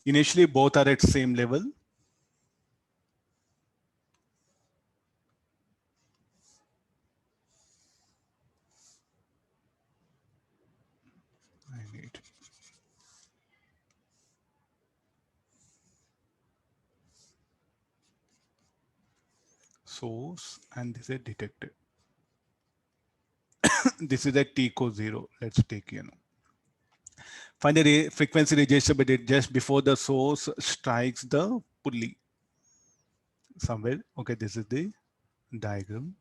Initially, both are at same level. I need source and this is a detector. This is a T equals 0. Let's take, find the frequency register but it just before the source strikes the pulley somewhere. Okay, this is the diagram.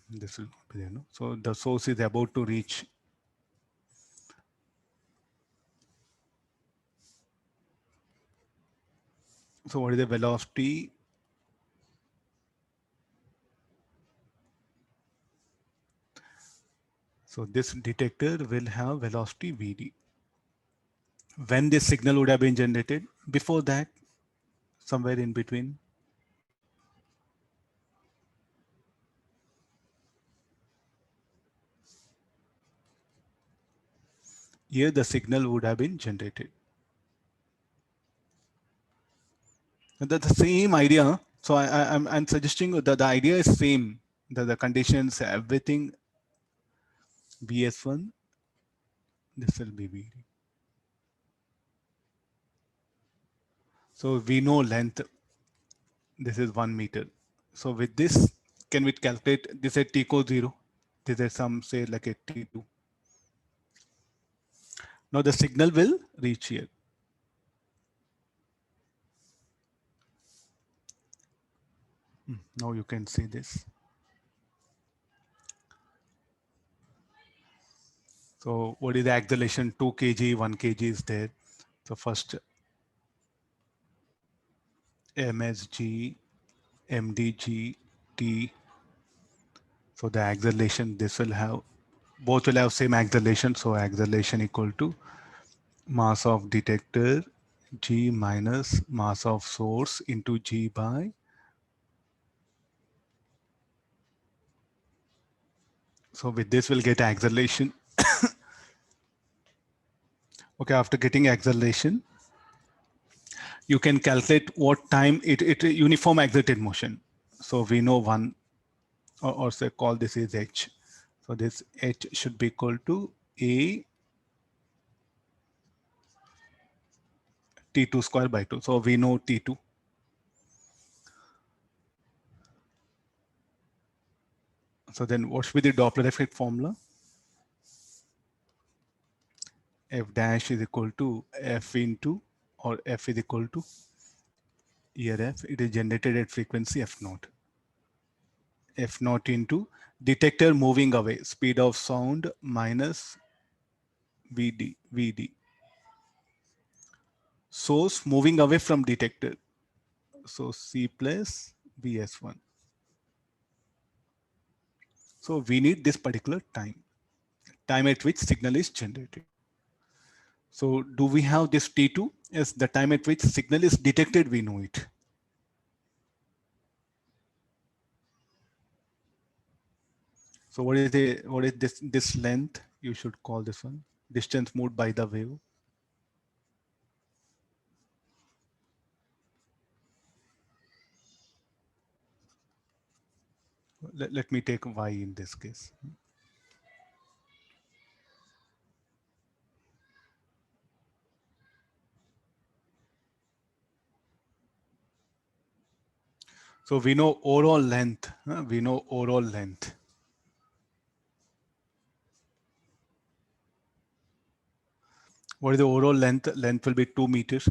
This will be there, no? So the source is about to reach. So what is the velocity? So this detector will have velocity Vd. When this signal would have been generated? Before that, somewhere in between. Here the signal would have been generated. And that's the same idea. So I'm suggesting that the idea is same. The conditions, everything, Bs1, this will be Vd. So we know length, this is 1 meter. So with this, can we calculate this at T equals 0? This is some say like a T2. Now the signal will reach here. Now you can see this. So what is the acceleration? 2 kg, 1 kg is there. So first msg, mdg, t. So the acceleration, this will have, both will have same acceleration. So acceleration equal to mass of detector g minus mass of source into g by. So with this we'll get acceleration. Okay, after getting acceleration, you can calculate what time it uniform accelerated motion. So we know one, or say call this is h. So this h should be equal to a t2 square by 2. So we know t2. So then what should be the Doppler effect formula? F dash is equal to f into, or f is equal to, here f, it is generated at frequency f naught. F naught into detector moving away, speed of sound minus Vd. Source moving away from detector. So C plus Vs1. So we need this particular time at which signal is generated. So do we have this T2? Yes, the time at which signal is detected, we know it. So what is this length? You should call this one distance moved by the wave. Let me take y in this case. So we know overall length. We know overall length. What is the overall length? Length will be 2 meters.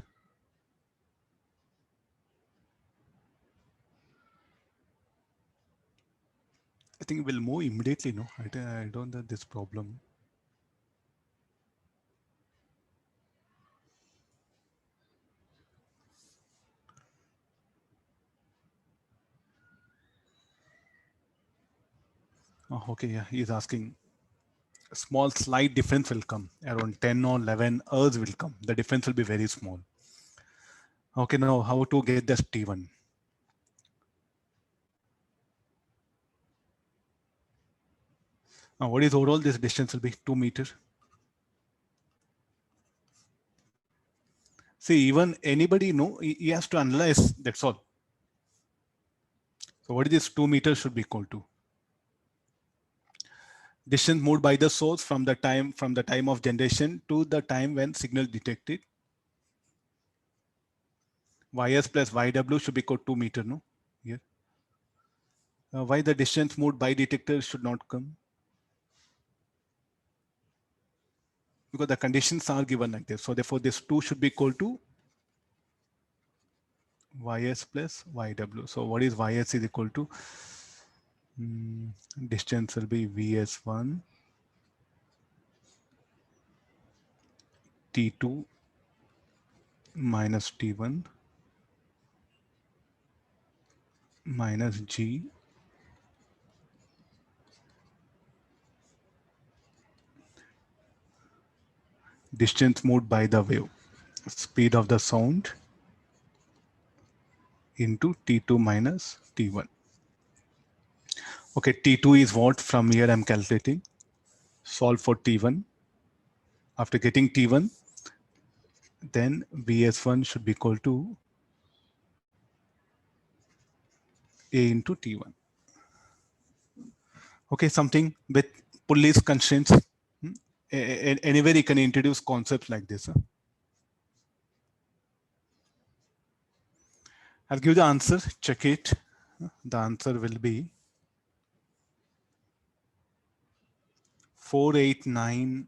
I think it will move immediately. No, I don't have this problem. Oh, okay, yeah, he's asking. A small slight difference will come, around 10 or 11 Earths will come. The difference will be very small. Okay, now how to get this T1? Now what is overall? This distance will be 2 meters. See, even anybody know, he has to analyze, that's all. So what is this 2 meters should be equal to? Distance moved by the source from the time of generation to the time when signal detected. Ys plus yw should be equal to 2 meter, no? Here. Why the distance moved by detector should not come? Because the conditions are given like this. So therefore this 2 should be equal to ys plus yw. So what is ys is equal to? Distance will be vs1 t2 minus t1 minus g distance moved by the wave, speed of the sound into t2 minus t1. Okay, t2 is what? From here I'm calculating. Solve for t1. After getting t1, then vs1 should be equal to a into t1. Okay, something with Pulley's constraints. Anywhere you can introduce concepts like this. I'll give the answer, check it. The answer will be 489